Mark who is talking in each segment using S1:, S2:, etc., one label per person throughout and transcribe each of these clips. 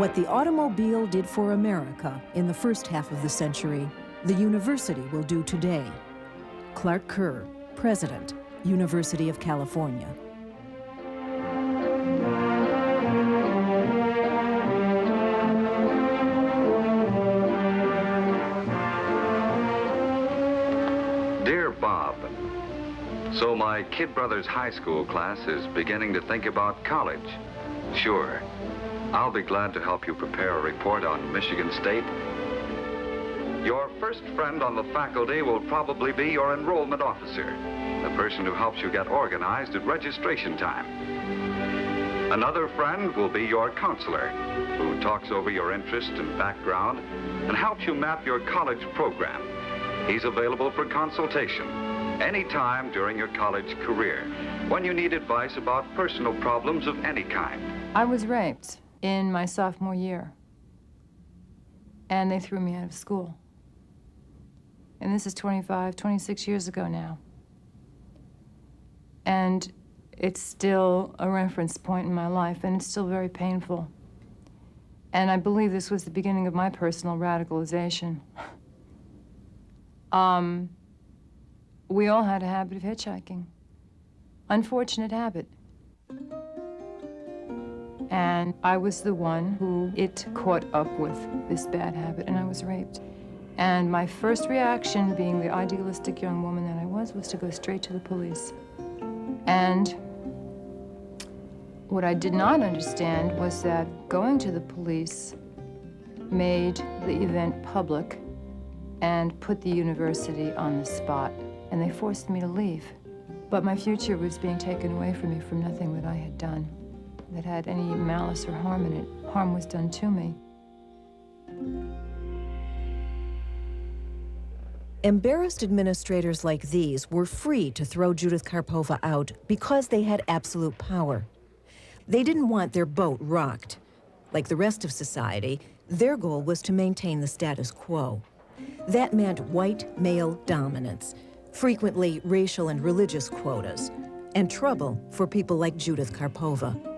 S1: What the automobile did for America in the first half of the century, the university will do today. Clark Kerr, President, University of California.
S2: Dear Bob, so my kid brother's high school class is beginning to think about college. Sure, I'll be glad to help you prepare a report on Michigan State. Your first friend on the faculty will probably be your enrollment officer, the person who helps you get organized at registration time. Another friend will be your counselor, who talks over your interest and background and helps you map your college program. He's available for consultation anytime during your college career when you need advice about personal problems of any kind.
S3: I was raped in my sophomore year, and they threw me out of school. And this is 26 years ago now. And it's still a reference point in my life, and it's still very painful. And I believe this was the beginning of my personal radicalization. We all had a habit of hitchhiking. Unfortunate habit. And I was the one who it caught up with this bad habit, and I was raped. And my first reaction, being the idealistic young woman that I was to go straight to the police. And what I did not understand was that going to the police made the event public and put the university on the spot, and they forced me to leave. But my future was being taken away from me from nothing that I had done that had any malice or harm in it. Harm was done to me.
S1: Embarrassed administrators like these were free to throw Judith Karpova out because they had absolute power. They didn't want their boat rocked. Like the rest of society, their goal was to maintain the status quo. That meant white male dominance, frequently racial and religious quotas, and trouble for people like Judith Karpova.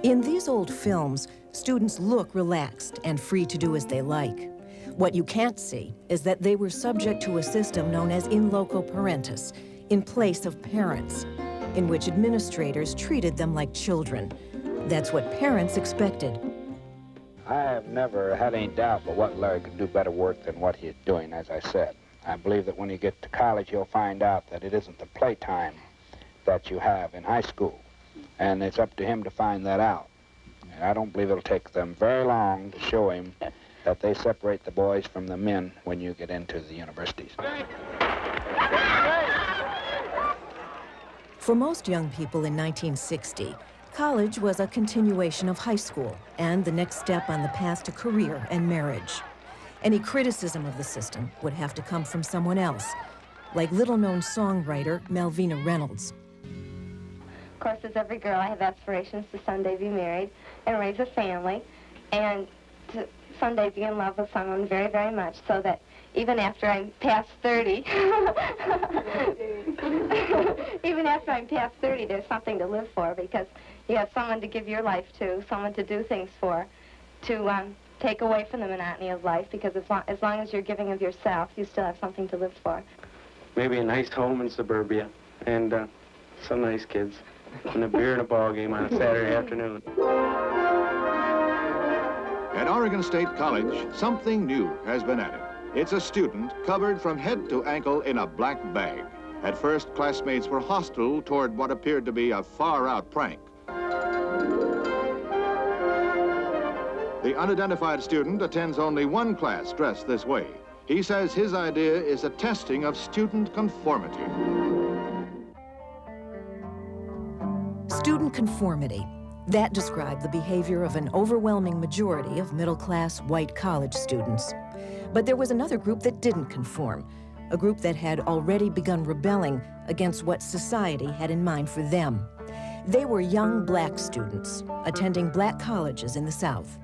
S1: In these old films, students look relaxed and free to do as they like. What you can't see is that they were subject to a system known as in loco parentis, in place of parents, in which administrators treated them like children. That's what parents expected.
S4: I have never had any doubt but what Larry could do better work than what he's doing, as I said. I believe that when you get to college, you'll find out that it isn't the playtime that you have in high school, and it's up to him to find that out. And I don't believe it'll take them very long to show him that they separate the boys from the men when you get into the universities.
S1: For most young people in 1960, college was a continuation of high school and the next step on the path to career and marriage. Any criticism of the system would have to come from someone else, like little-known songwriter Malvina Reynolds.
S5: Of course, as every girl, I have aspirations to someday be married and raise a family, and to someday be in love with someone very, very much, so that even after I'm past 30, even after I'm past 30, there's something to live for, because you have someone to give your life to, someone to do things for, to take away from the monotony of life, because as long as you're giving of yourself, you still have something to live for.
S6: Maybe a nice home in suburbia, and some nice kids, and a beer and a ball game on a Saturday afternoon.
S7: At Oregon State College, something new has been added. It's a student covered from head to ankle in a black bag. At first, classmates were hostile toward what appeared to be a far-out prank. The unidentified student attends only one class dressed this way. He says his idea is a testing of student conformity.
S1: Student conformity. That described the behavior of an overwhelming majority of middle-class white college students. But there was another group that didn't conform, a group that had already begun rebelling against what society had in mind for them. They were young black students attending black colleges in the South.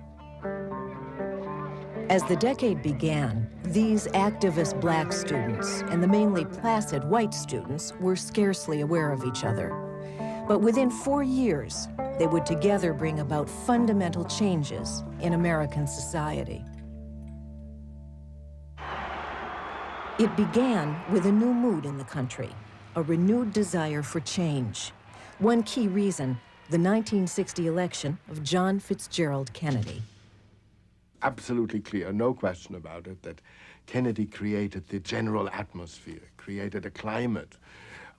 S1: As the decade began, these activist black students and the mainly placid white students were scarcely aware of each other. But within 4 years, they would together bring about fundamental changes in American society. It began with a new mood in the country, a renewed desire for change. One key reason, the 1960 election of John Fitzgerald Kennedy.
S8: Absolutely clear, no question about it, that Kennedy created the general atmosphere, created a climate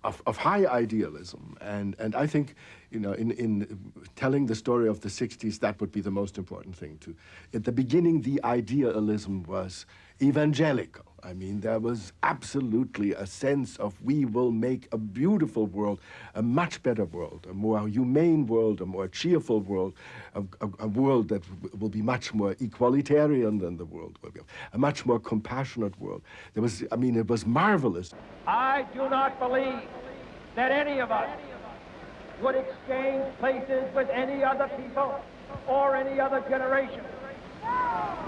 S8: of high idealism. And I think, you know, in telling the story of the 60s, that would be the most important thing too. At the beginning, the idealism was evangelical. I mean, there was absolutely a sense of we will make a beautiful world, a much better world, a more humane world, a more cheerful world, a world that will be much more equalitarian than the world will be, a much more compassionate world. There was, I mean, it was marvelous.
S9: I do not believe that any of us would exchange places with any other people or any other generation.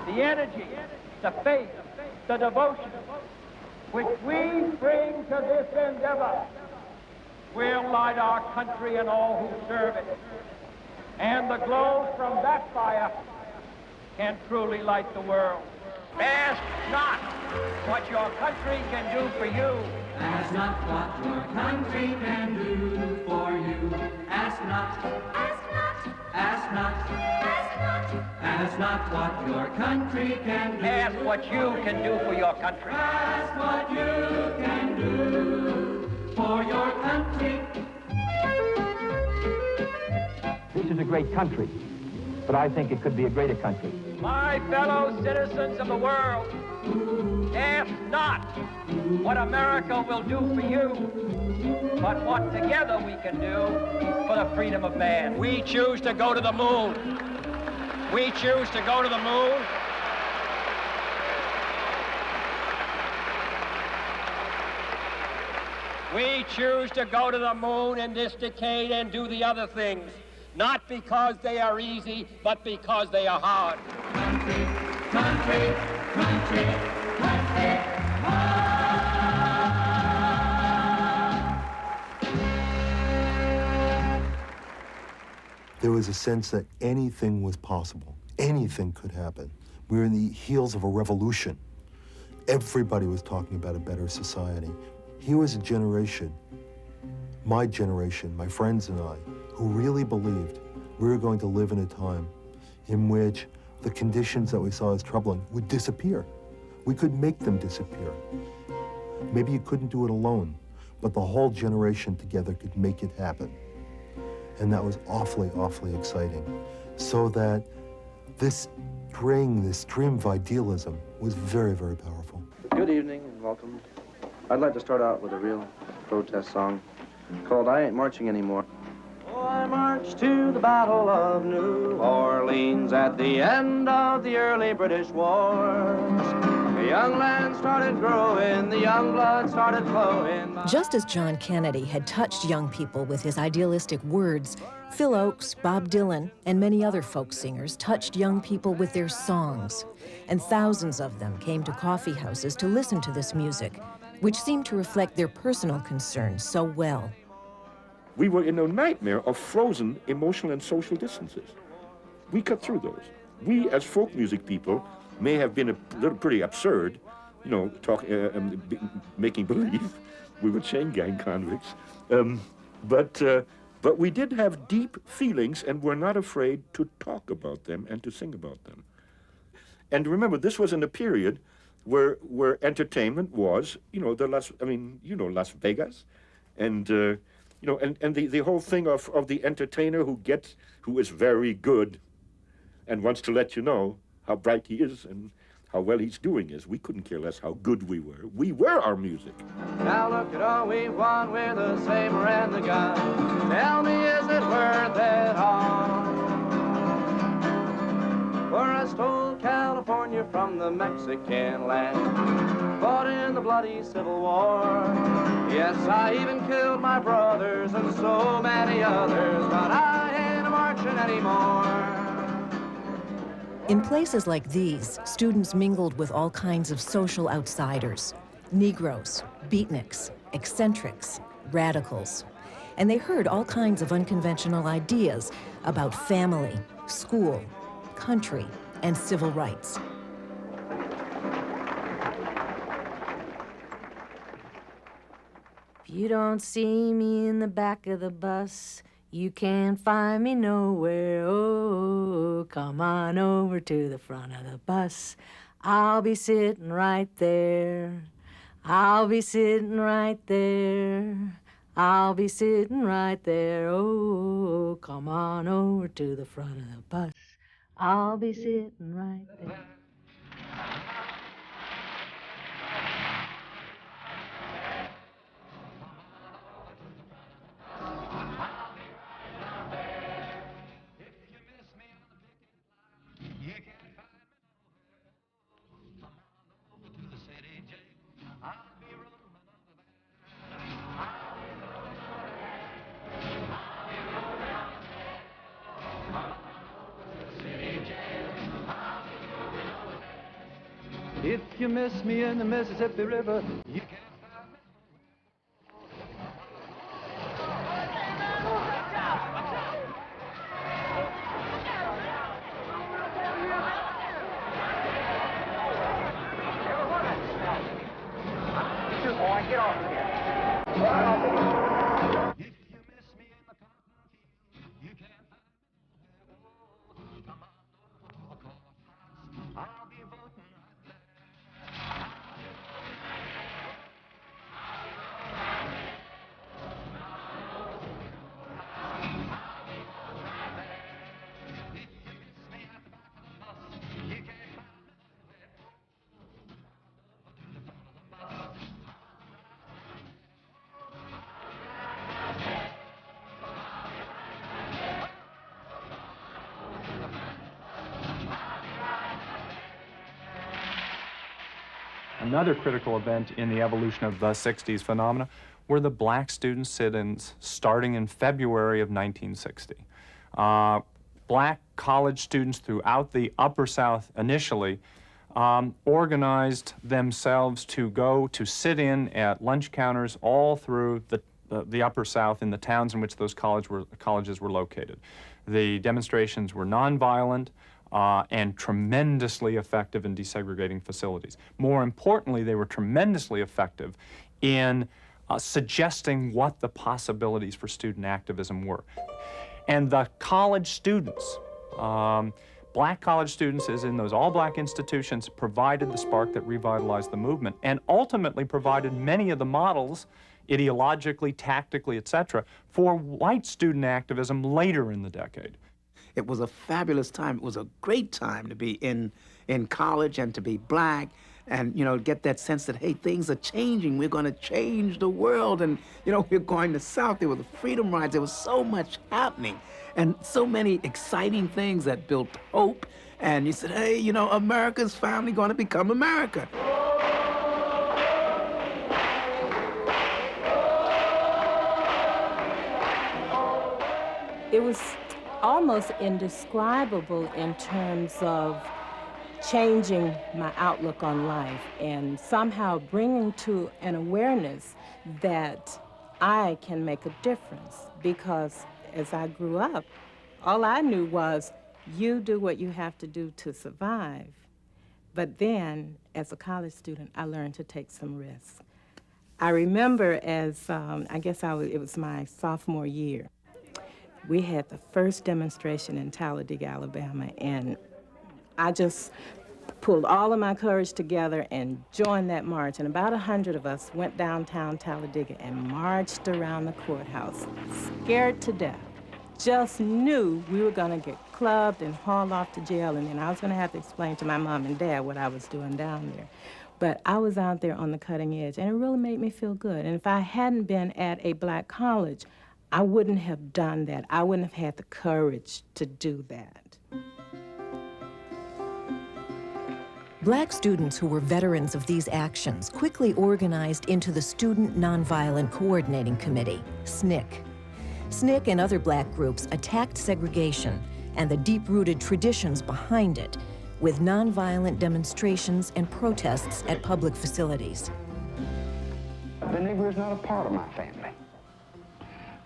S9: The energy, the faith, the devotion which we bring to this endeavor will light our country and all who serve it. And the glow from that fire can truly light the world. Ask not what your country can do for you.
S10: Ask not what your country can do for you. Ask not. Ask not. Ask not. Ask not. Ask not what your country can do.
S9: Ask what you can do for your country.
S10: Ask what you can do for your country.
S11: This is a great country, but I think it could be a greater country.
S9: My fellow citizens of the world, ask not what America will do for you, but what together we can do for the freedom of man. We choose to go to the moon. We choose to go to the moon. We choose to go to the moon in this decade and do the other things, not because they are easy, but because they are hard.
S10: Country, country, country, country,
S12: There was a sense that anything was possible. Anything could happen. We were in the heels of a revolution. Everybody was talking about a better society. Here was a generation, my friends and I, who really believed we were going to live in a time in which the conditions that we saw as troubling would disappear. We could make them disappear. Maybe you couldn't do it alone, but the whole generation together could make it happen. And that was awfully, awfully exciting. So that this dream of idealism was very, very powerful.
S6: Good evening and welcome. I'd like to start out with a real protest song called I Ain't Marching Anymore. Oh, I marched to the Battle of New Orleans at the end of the early British wars. The young land started growing, the young blood started flowing.
S1: Just as John Kennedy had touched young people with his idealistic words, Phil Oakes, Bob Dylan, and many other folk singers touched young people with their songs. And thousands of them came to coffee houses to listen to this music, which seemed to reflect their personal concerns so well.
S13: We were in a nightmare of frozen emotional and social distances. We cut through those. We, as folk music people, may have been a little pretty absurd, you know, making believe we were chain gang convicts. But we did have deep feelings and were not afraid to talk about them and to sing about them. And remember, this was in a period where entertainment was, you know, Las Vegas, and the whole thing of the entertainer who is very good and wants to let you know how bright he is and how well he's doing is. We couldn't care less how good we were. We were our music.
S6: Now look at all we've won with the saber and the gun. Tell me, is it worth it all? For I stole California from the Mexican land, fought in the bloody Civil War. Yes, I even killed my brothers and so many others, but I ain't marching anymore.
S1: In places like these, students mingled with all kinds of social outsiders: Negroes, beatniks, eccentrics, radicals. and they heard all kinds of unconventional ideas about family, school, country, and civil rights.
S14: If you don't see me in the back of the bus, you can't find me nowhere. Oh, come on over to the front of the bus. I'll be sitting right there. I'll be sitting right there. I'll be sitting right there. Oh, come on over to the front of the bus. I'll be sitting right there.
S15: If you miss me in the Mississippi River, you can't find me. Boy, get off here. If you miss me in the cotton field, you can't find me. Oh, come on over to the courthouse. I'll be voting right there.
S16: Another critical event in the evolution of the 60s phenomena were the black student sit-ins starting in February of 1960. Black college students throughout the Upper South initially organized themselves to go to sit in at lunch counters all through the Upper South in the towns in which those colleges were located. The demonstrations were nonviolent, and tremendously effective in desegregating facilities. More importantly, they were tremendously effective in suggesting what the possibilities for student activism were. And the college students, black college students, as in those all-black institutions, provided the spark that revitalized the movement and ultimately provided many of the models, ideologically, tactically, etc., for white student activism later in the decade.
S17: It was a fabulous time. It was a great time to be in college and to be black and, you know, get that sense that, hey, things are changing. We're going to change the world. And, you know, we're going to South. There were the freedom rides. There was so much happening and so many exciting things that built hope. And you said, hey, you know, America's finally going to become America.
S18: It was almost indescribable in terms of changing my outlook on life and somehow bringing to an awareness that I can make a difference. Because as I grew up, all I knew was you do what you have to do to survive. But then, as a college student, I learned to take some risks. I remember as, it was my sophomore year, we had the first demonstration in Talladega, Alabama, and I just pulled all of my courage together and joined that march. And about 100 of us went downtown Talladega and marched around the courthouse, scared to death. Just knew we were going to get clubbed and hauled off to jail, and then I was going to have to explain to my mom and dad what I was doing down there. But I was out there on the cutting edge, and it really made me feel good. And if I hadn't been at a black college, I wouldn't have done that. I wouldn't have had the courage to do that.
S1: Black students who were veterans of these actions quickly organized into the Student Nonviolent Coordinating Committee, SNCC. SNCC and other black groups attacked segregation and the deep-rooted traditions behind it with nonviolent demonstrations and protests at public facilities.
S4: The Negro is not a part of my family.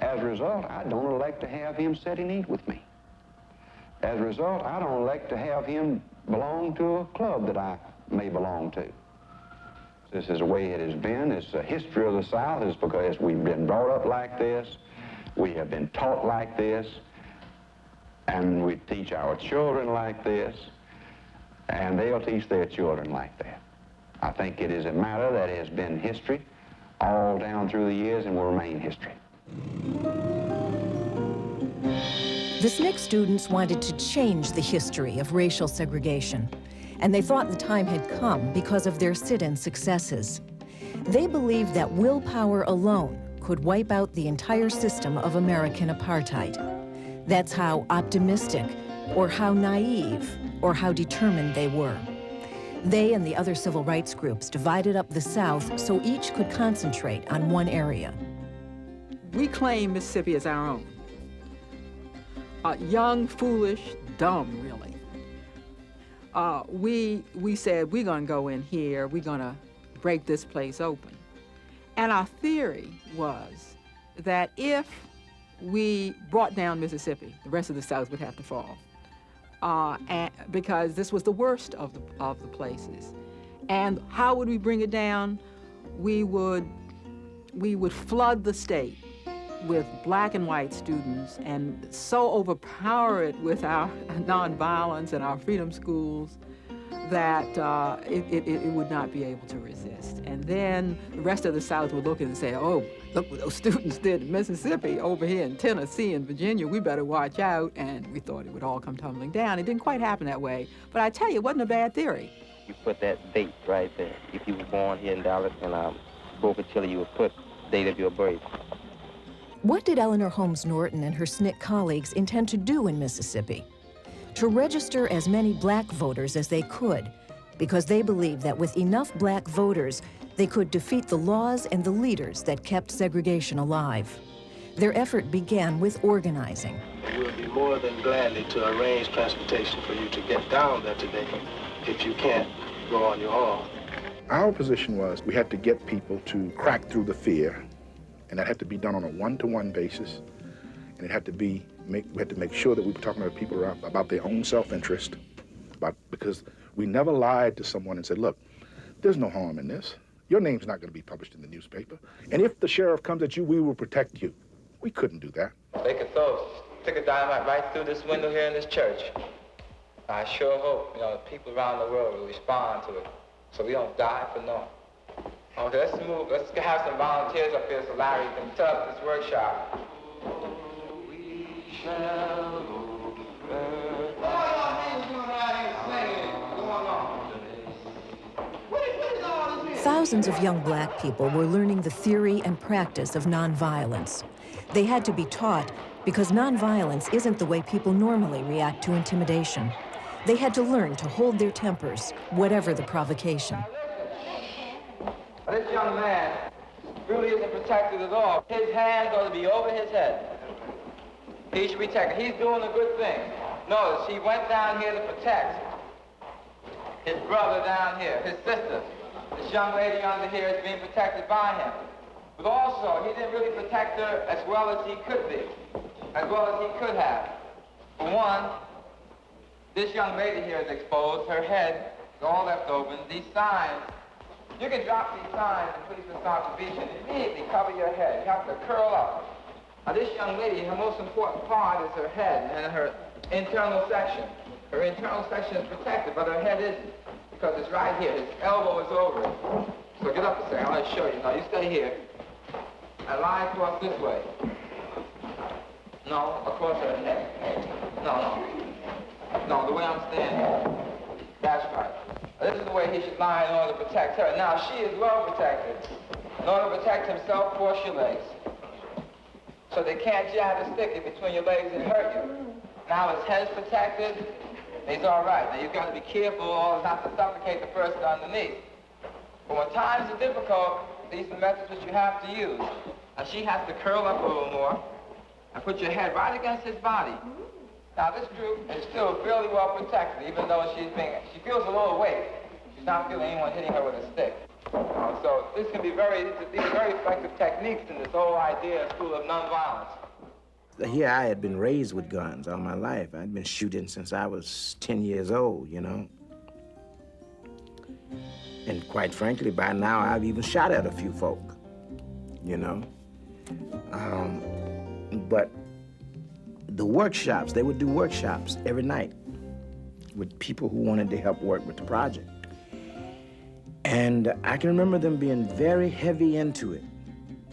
S19: As a result, I don't elect to have him sit and eat with me. As a result, I don't elect to have him belong to a club that I may belong to. This is the way it has been. It's the history of the South. It's because we've been brought up like this. We have been taught like this. And we teach our children like this. And they'll teach their children like that. I think it is a matter that has been history all down through the years and will remain history.
S1: The SNCC students wanted to change the history of racial segregation, and they thought the time had come because of their sit-in successes. They believed that willpower alone could wipe out the entire system of American apartheid. That's how optimistic, or how naive, or how determined they were. They and the other civil rights groups divided up the South so each could concentrate on one area.
S20: We claim Mississippi as our own. Young, foolish, dumb, really. We said, we're gonna go in here, we're gonna break this place open. And our theory was that if we brought down Mississippi, the rest of the South would have to fall. And because this was the worst of the places. And how would we bring it down? We would flood the state with black and white students and so overpower it with our nonviolence and our freedom schools that it would not be able to resist. And then the rest of the South would look and say, oh, look what those students did in Mississippi, over here in Tennessee and Virginia, we better watch out. And we thought it would all come tumbling down. It didn't quite happen that way. But I tell you, it wasn't a bad theory.
S21: You put that date right there. If you were born here in Dallas and Boca Chili, you would put date of your birth.
S1: What did Eleanor Holmes Norton and her SNCC colleagues intend to do in Mississippi? To register as many black voters as they could, because they believed that with enough black voters, they could defeat the laws and the leaders that kept segregation alive. Their effort began with organizing.
S22: We'll be more than gladly to arrange transportation for you to get down there today if you can't go on your own.
S23: Our position was we had to get people to crack through the fear, and that had to be done on a one-to-one basis, and it had to be we had to make sure that we were talking to people about their own self-interest, because we never lied to someone and said, look, there's no harm in this. Your name's not going to be published in the newspaper, and if the sheriff comes at you, we will protect you. We couldn't do that.
S21: They could stick a dynamite right through this window here in this church. I sure hope, the people around the world will respond to it, so we don't die for nothing. Okay, let's move. Let's have some volunteers up here so Larry can set up this workshop. We shall go to earth.
S1: Thousands of young black people were learning the theory and practice of nonviolence. They had to be taught because nonviolence isn't the way people normally react to intimidation. They had to learn to hold their tempers, whatever the provocation.
S21: This young man really isn't protected at all. His hands ought to be over his head. He should be protected. He's doing a good thing. Notice, he went down here to protect his brother down here, his sister. This young lady under here is being protected by him. But also, he didn't really protect her as well as he could be, as well as he could have. For one, this young lady here is exposed. Her head is all left open. These signs, you can drop these signs and policemen start to beat you and immediately cover your head. You have to curl up. Now this young lady, her most important part is her head and her internal section. Her internal section is protected, but her head isn't, because it's right here. His elbow is over it. So get up a second, I'll show you. Now you stay here and lie across this way. No, across her head. No, the way I'm standing. That's right. This is the way he should lie in order to protect her. Now, she is well protected. In order to protect himself, force your legs. So they can't jab a stick in between your legs and hurt you. Now his head's protected, he's all right. Now you've got to be careful not to suffocate the person underneath. But when times are difficult, these are methods that you have to use. Now she has to curl up a little more and put your head right against his body. Now this group is still fairly well protected, even though she feels a little weight. She's not feeling anyone hitting her with a stick. So this can be these are very effective techniques in this whole idea of school of nonviolence.
S2: Here I had been raised with guns all my life. I'd been shooting since I was 10 years old, you know. And quite frankly, by now I've even shot at a few folk, you know. But the workshops, they would do workshops every night with people who wanted to help work with the project. And I can remember them being very heavy into it,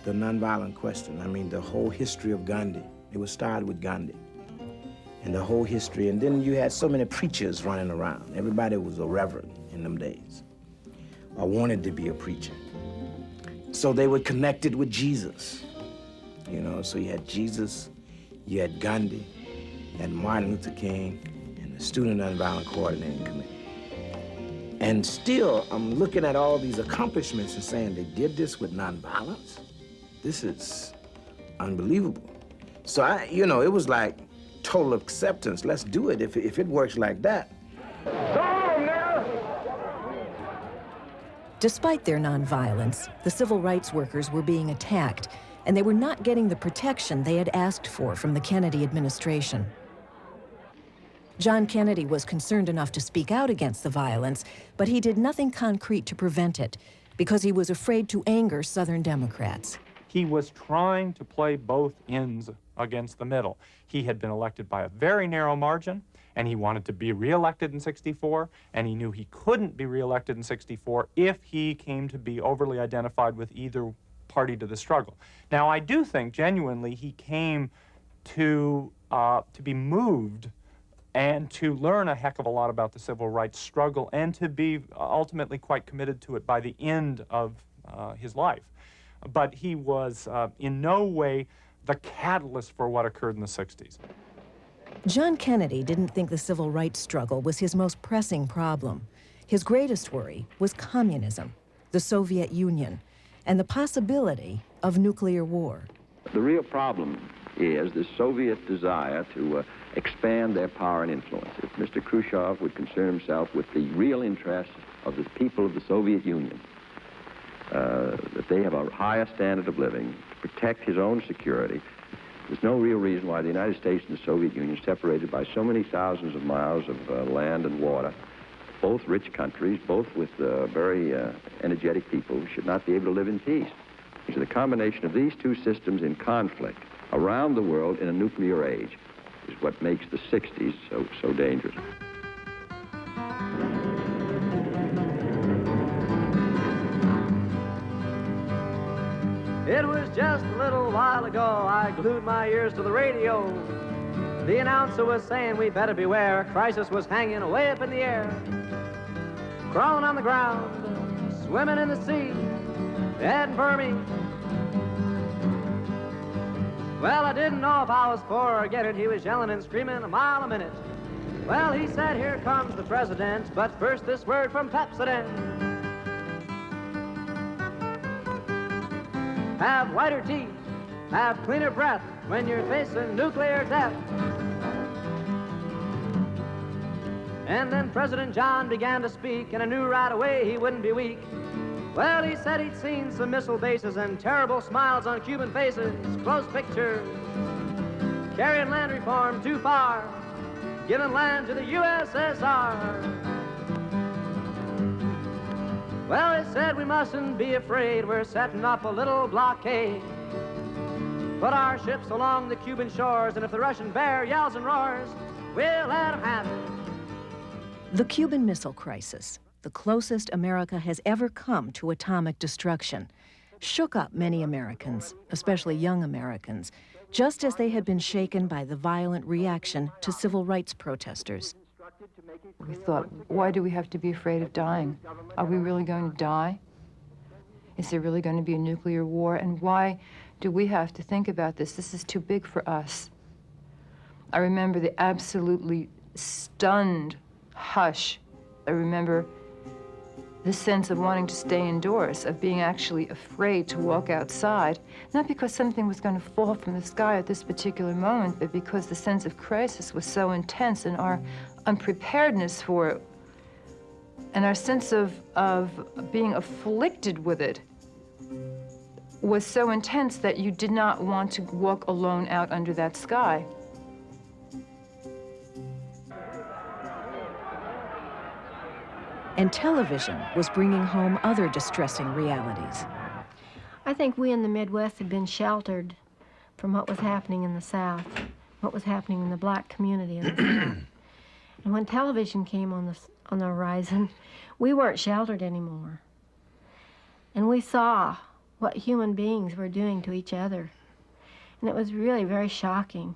S2: the nonviolent question. I mean, the whole history of Gandhi. It was started with Gandhi. And the whole history, and then you had so many preachers running around. Everybody was a reverend in them days, or wanted to be a preacher. So they were connected with Jesus, you know, so you had Jesus, you had Gandhi, you had Martin Luther King, and the Student Nonviolent Coordinating Committee. And still, I'm looking at all these accomplishments and saying they did this with nonviolence? This is unbelievable. So you know, it was like total acceptance. Let's do it if it works like that.
S1: Despite their nonviolence, the civil rights workers were being attacked, and they were not getting the protection they had asked for from the Kennedy administration. John Kennedy was concerned enough to speak out against the violence, but he did nothing concrete to prevent it because he was afraid to anger Southern Democrats.
S16: He was trying to play both ends against the middle. He had been elected by a very narrow margin, and he wanted to be reelected in '64, and he knew he couldn't be reelected in '64 if he came to be overly identified with either party to the struggle. Now, I do think genuinely he came to be moved and to learn a heck of a lot about the civil rights struggle and to be ultimately quite committed to it by the end of his life. But he was in no way the catalyst for what occurred in the '60s.
S1: John Kennedy didn't think the civil rights struggle was his most pressing problem. His greatest worry was communism, the Soviet Union, and the possibility of nuclear war.
S3: The real problem is the Soviet desire to expand their power and influence. If Mr. Khrushchev would concern himself with the real interests of the people of the Soviet Union, that they have a higher standard of living, to protect his own security, there's no real reason why the United States and the Soviet Union, separated by so many thousands of miles of land and water, both rich countries, both with very energetic people, should not be able to live in peace. So the combination of these two systems in conflict around the world in a nuclear age is what makes the '60s so dangerous.
S5: It was just a little while ago I glued my ears to the radio. The announcer was saying we better beware, a crisis was hanging way up in the air. Crawling on the ground, swimming in the sea, heading for me. Well, I didn't know if I was for or against it. He was yelling and screaming a mile a minute. Well, he said, here comes the president, but first this word from Pepsodent. Have whiter teeth, have cleaner breath when you're facing nuclear death. And then President John began to speak, and I knew right away he wouldn't be weak. Well, he said he'd seen some missile bases and terrible smiles on Cuban faces, close pictures, carrying land reform too far, giving land to the USSR. Well, he said we mustn't be afraid, we're setting up a little blockade. Put our ships along the Cuban shores, and if the Russian bear yells and roars, we'll let him have it.
S1: The Cuban Missile Crisis, the closest America has ever come to atomic destruction, shook up many Americans, especially young Americans, just as they had been shaken by the violent reaction to civil rights protesters.
S24: We thought, why do we have to be afraid of dying? Are we really going to die? Is there really going to be a nuclear war? And why do we have to think about this? This is too big for us. I remember the absolutely stunned hush. I remember the sense of wanting to stay indoors, of being actually afraid to walk outside, not because something was going to fall from the sky at this particular moment, but because the sense of crisis was so intense and our unpreparedness for it And our sense of being afflicted with it was so intense that you did not want to walk alone out under that sky.
S1: And television was bringing home other distressing realities.
S7: I think we in the Midwest had been sheltered from what was happening in the South, what was happening in the black community in the South. And when television came on the horizon, we weren't sheltered anymore. And we saw what human beings were doing to each other. And it was really very shocking,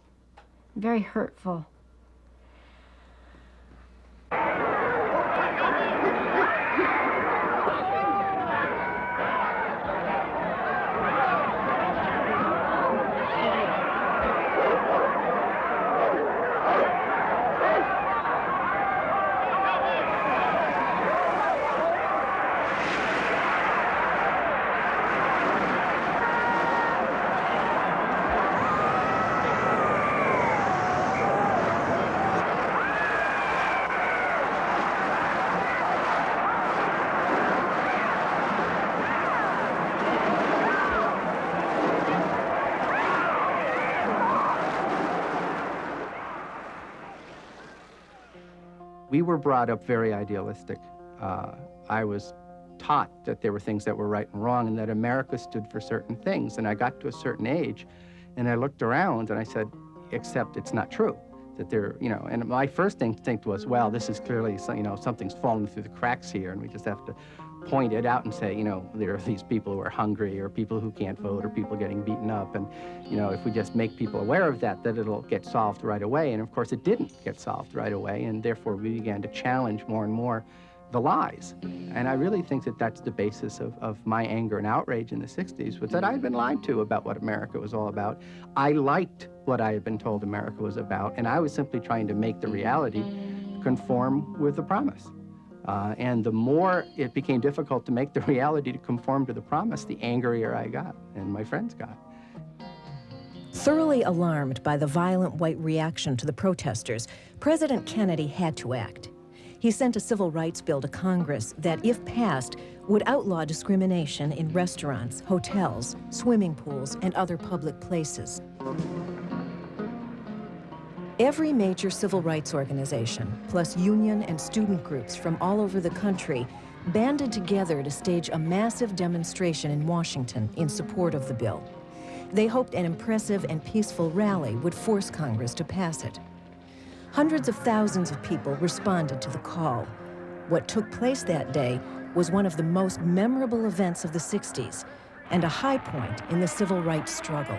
S7: very hurtful.
S8: We were brought up very idealistic. I was taught that there were things that were right and wrong and that America stood for certain things. And I got to a certain age and I looked around and I said, except it's not true. That there, you know, and my first instinct was, well, this is clearly, you know, something's fallen through the cracks here and we just have to point it out and say, you know, there are these people who are hungry or people who can't vote or people getting beaten up. And, you know, if we just make people aware of that, that it'll get solved right away. And of course it didn't get solved right away. And therefore we began to challenge more and more the lies. And I really think that that's the basis of my anger and outrage in the 60s, was that I had been lied to about what America was all about. I liked what I had been told America was about, and I was simply trying to make the reality conform with the promise. And the more it became difficult to make the reality to conform to the promise, the angrier I got, and my friends got.
S1: Thoroughly alarmed by the violent white reaction to the protesters, President Kennedy had to act. He sent a civil rights bill to Congress that, if passed, would outlaw discrimination in restaurants, hotels, swimming pools, and other public places. Every major civil rights organization, plus union and student groups from all over the country, banded together to stage a massive demonstration in Washington in support of the bill. They hoped an impressive and peaceful rally would force Congress to pass it. Hundreds of thousands of people responded to the call. What took place that day was one of the most memorable events of the 60s and a high point in the civil rights struggle.